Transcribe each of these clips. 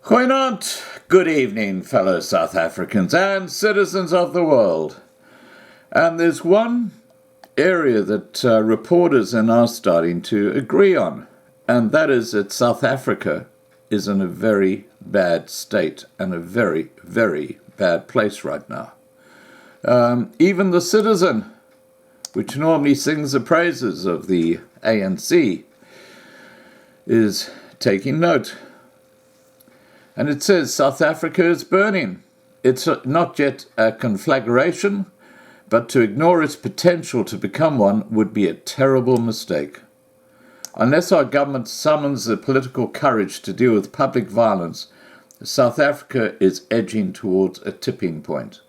Goeienaand, good evening, fellow South Africans and citizens of the world. And there's one area that reporters are now starting to agree on, and that is that South Africa is in a very bad state and a very, very bad place right now. Even the Citizen, which normally sings the praises of the ANC, is taking note. And it says South Africa is burning. It's not yet a conflagration, but to ignore its potential to become one would be a terrible mistake. Unless our government summons the political courage to deal with public violence, South Africa is edging towards a tipping point.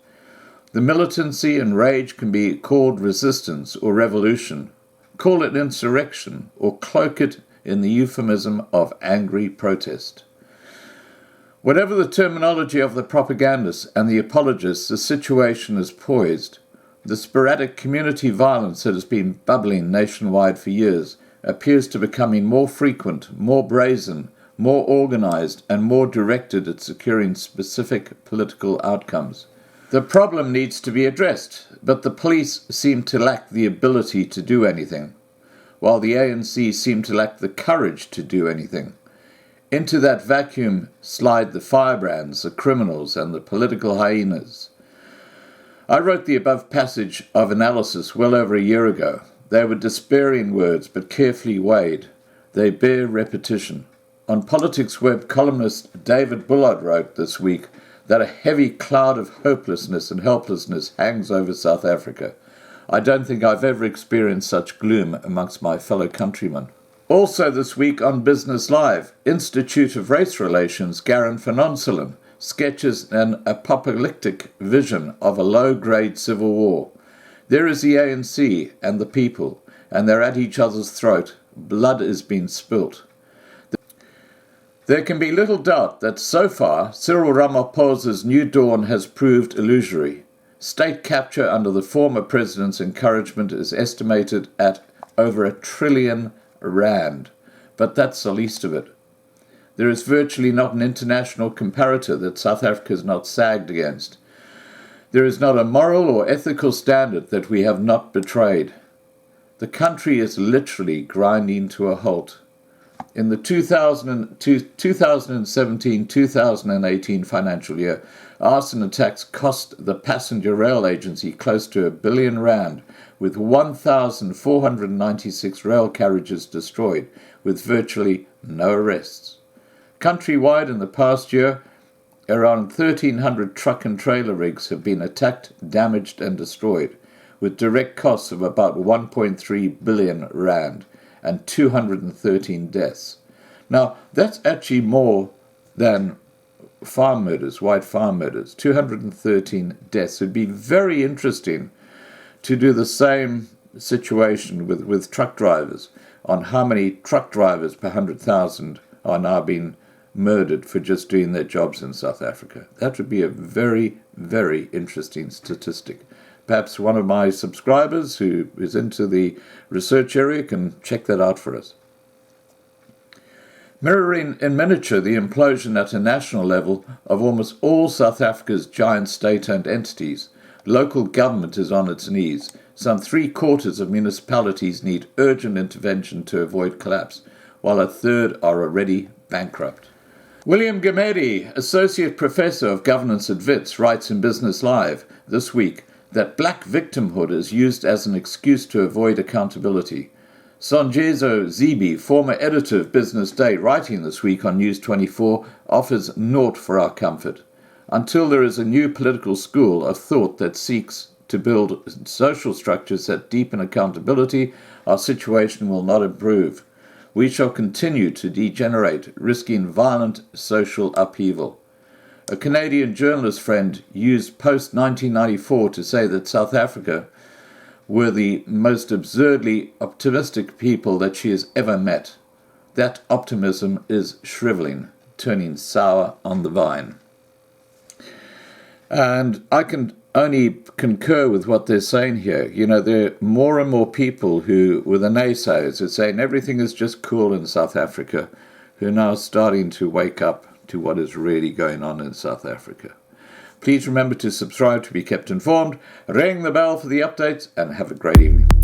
The militancy and rage can be called resistance or revolution, call it insurrection, or cloak it in the euphemism of angry protest. Whatever the terminology of the propagandists and the apologists, the situation is poised. The sporadic community violence that has been bubbling nationwide for years appears to be becoming more frequent, more brazen, more organized, and more directed at securing specific political outcomes. The problem needs to be addressed, but the police seem to lack the ability to do anything, while the ANC seem to lack the courage to do anything. Into that vacuum slide the firebrands, the criminals, and the political hyenas. I wrote the above passage of analysis well over a year ago. They were despairing words, but carefully weighed. They bear repetition. On Politics Web, columnist David Bullard wrote this week that a heavy cloud of hopelessness and helplessness hangs over South Africa. I don't think I've ever experienced such gloom amongst my fellow countrymen. Also this week on Business Live, Institute of Race Relations Garen van Onselen sketches an apocalyptic vision of a low-grade civil war. There is the ANC and the people, and they're at each other's throat. Blood is being spilt. There can be little doubt that so far Cyril Ramaphosa's new dawn has proved illusory. State capture under the former president's encouragement is estimated at over R1 trillion. But that's the least of it. There is virtually not an international comparator that South Africa has not sagged against. There is not a moral or ethical standard that we have not betrayed. The country is literally grinding to a halt. In the 2017-2018 financial year, arson attacks cost the passenger rail agency close to R1 billion, with 1,496 rail carriages destroyed, with virtually no arrests. Countrywide in the past year, around 1,300 truck and trailer rigs have been attacked, damaged and destroyed, with direct costs of about R1.3 billion and 213 deaths. Now, that's actually more than farm murders, white farm murders. 213 deaths. It would be very interesting to do the same situation with truck drivers, on how many truck drivers per 100,000 are now being murdered for just doing their jobs in South Africa. That would be a very, very interesting statistic. Perhaps one of my subscribers who is into the research area can check that out for us. Mirroring in miniature the implosion at a national level of almost all South Africa's giant state-owned entities, local government is on its knees. Some 3/4 of municipalities need urgent intervention to avoid collapse, while a third are already bankrupt. William Gamedi, Associate Professor of Governance at Wits, writes in Business Live this week that black victimhood is used as an excuse to avoid accountability. Sonjezo Zibi, former editor of Business Day, writing this week on News 24, offers naught for our comfort. Until there is a new political school of thought that seeks to build social structures that deepen accountability, our situation will not improve. We shall continue to degenerate, risking violent social upheaval. A Canadian journalist friend used post-1994 to say that South Africa were the most absurdly optimistic people that she has ever met. That optimism is shriveling, turning sour on the vine. And I can only concur with what they're saying here. You know, there are more and more people who were the naysayers who are saying everything is just cool in South Africa, who are now starting to wake up to what is really going on in South Africa. Please remember to subscribe to be kept informed, ring the bell for the updates, and have a great evening.